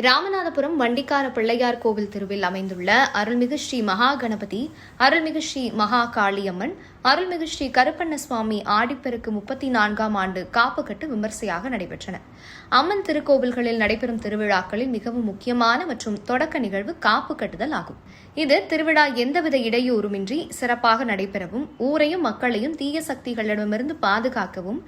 ராமநாதபுரம் வண்டிக்கார பிள்ளையார் கோவில் திருவில் அமைந்துள்ள அருள்மிகு ஸ்ரீ மகா கணபதி, அருள்மிகு ஸ்ரீ மகா காளியம்மன், அருள்மிகு ஸ்ரீ கருப்பண்ணசுவாமி ஆடிப்பெருக்கு 34ஆம் ஆண்டு காப்புக்கட்டு விமர்சையாக நடைபெற்றன. அம்மன் திருக்கோவில்களில் நடைபெறும் திருவிழாக்களில் மிகவும் முக்கியமான மற்றும் தொடக்க நிகழ்வு காப்பு கட்டுதல் ஆகும். இது திருவிழா எந்தவித இடையூறுமின்றி சிறப்பாக நடைபெறவும், ஊரையும் மக்களையும் தீய சக்திகளிடமிருந்து பாதுகாக்கவும்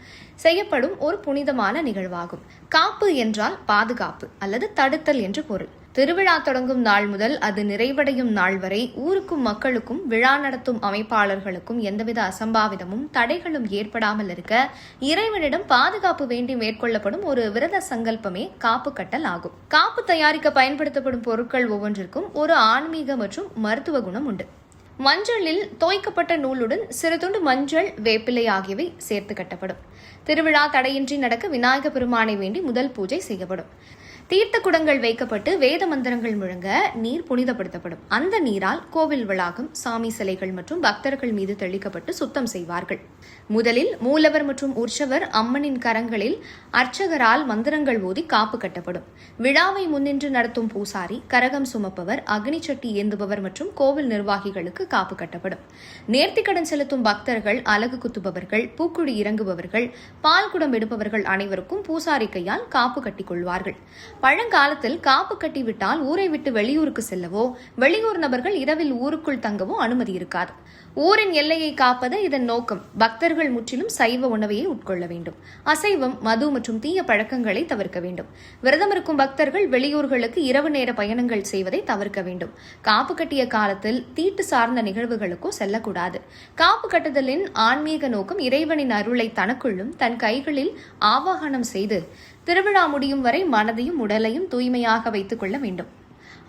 செய்யப்படும் ஒரு புனிதமான நிகழ்வாகும். காப்பு என்றால் பாதுகாப்பு அல்லது தடுத்தல் என்று பொருள். திருவிழா தொடங்கும் நாள் முதல் அது நிறைவடையும் நாள் வரை ஊருக்கும் மக்களுக்கும் விழா நடத்தும் அமைப்பாளர்களுக்கும் எந்தவித அசம்பாவிதமும் தடைகளும் ஏற்படாமல் இருக்க இறைவனிடம் பாதுகாப்பு வேண்டி மேற்கொள்ளப்படும் ஒரு விரத சங்கல்பமே காப்பு கட்டல் ஆகும். காப்பு தயாரிக்க பயன்படுத்தப்படும் பொருட்கள் ஒவ்வொன்றிற்கும் ஒரு ஆன்மீக மற்றும் மருத்துவ குணம் உண்டு. மஞ்சளில் தோய்க்கப்பட்ட நூலுடன் சிறு துண்டு மஞ்சள், வேப்பிலை ஆகியவை சேர்த்து கட்டப்படும். திருவிழா தடையின்றி நடக்க விநாயக பெருமானை வேண்டி முதல் பூஜை செய்யப்படும். தீர்த்த குடங்கள் வைக்கப்பட்டு வேத மந்திரங்கள் முழங்க நீர் புனிதப்படுத்தப்படும். அந்த நீரால் கோவில் வளாகம், சாமி சிலைகள் மற்றும் பக்தர்கள் மீது தெளிக்கப்பட்டு சுத்தம் செய்வார்கள். முதலில் மூலவர் மற்றும் உற்சவர் அம்மனின் கரங்களில் அர்ச்சகரால் மந்திரங்கள் ஓதி காப்பு கட்டப்படும். விழாவை முன்னின்று நடத்தும் பூசாரி, கரகம் சுமப்பவர், அக்னி சட்டி ஏந்துபவர் மற்றும் கோவில் நிர்வாகிகளுக்கு காப்பு கட்டப்படும். நேர்த்திக்கடன் செலுத்தும் பக்தர்கள், அலகு குத்துபவர்கள், பூக்குழி இறங்குபவர்கள், பால் குடம் எடுப்பவர்கள் அனைவருக்கும் பூசாரி கையால் காப்பு கட்டிக் கொள்வார்கள். பழங்காலத்தில் காப்பு கட்டிவிட்டால் ஊரை விட்டு வெளியூருக்கு செல்லவோ, வெளியூர் நபர்கள் இரவில் ஊருக்குள் தங்கவோ அனுமதி இருக்காது. ஊரின் எல்லையை காப்பது இதன் நோக்கம். பக்தர்கள் முற்றிலும் சைவ உணவையே உட்கொள்ள வேண்டும். அசைவம், மது மற்றும் தீய பழக்கங்களை தவிர்க்க வேண்டும். விரதம் இருக்கும் பக்தர்கள் வெளியூர்களுக்கு இரவு நேர பயணங்கள் செய்வதை தவிர்க்க வேண்டும். காப்பு கட்டிய காலத்தில் தீட்டு சார்ந்த நிகழ்வுகளுக்கோ செல்லக்கூடாது. காப்பு கட்டுதலின் ஆன்மீக நோக்கம் இறைவனின் அருளை தனக்குள்ளும் தன் கைகளில் ஆவாகனம் செய்து திருவிழா முடியும் வரை மனதையும் உடலையும் தூய்மையாக வைத்துக் கொள்ள வேண்டும்.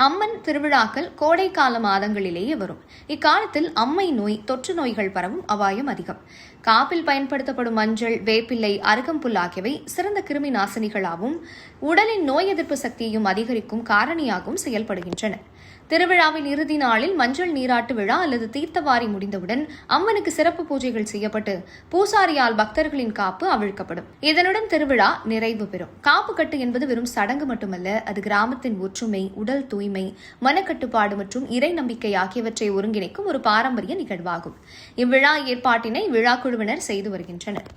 அம்மன் திருவிழாக்கள் கோடைக்கால மாதங்களிலேயே வரும். இக்காலத்தில் அம்மை நோய், தொற்று நோய்கள் பரவும் அபாயம் அதிகம். காப்பில் பயன்படுத்தப்படும் மஞ்சள், வேப்பிலை, அருகம்புல் ஆகியவை சிறந்த கிருமி நாசினிகளாகவும் உடலின் நோய் எதிர்ப்பு சக்தியையும் அதிகரிக்கும் காரணியாகவும் செயல்படுகின்றன. திருவிழாவின் இறுதி நாளில் மஞ்சள் நீராட்டு விழா அல்லது தீர்த்தவாரி முடிந்தவுடன் அம்மனுக்கு சிறப்பு பூஜைகள் செய்யப்பட்டு பூசாரியால் பக்தர்களின் காப்பு அவிழ்க்கப்படும். இதனுடன் திருவிழா நிறைவு பெறும். காப்பு கட்டு என்பது வெறும் சடங்கு மட்டுமல்ல, அது கிராமத்தின் ஒற்றுமை, உடல் தூய்மை, மனக்கட்டுப்பாடு மற்றும் இறை நம்பிக்கை ஆகியவற்றை ஒருங்கிணைக்கும் ஒரு பாரம்பரிய நிகழ்வாகும். இவ்விழா ஏற்பாட்டினை விழா குழுவினர் செய்து வருகின்றனர்.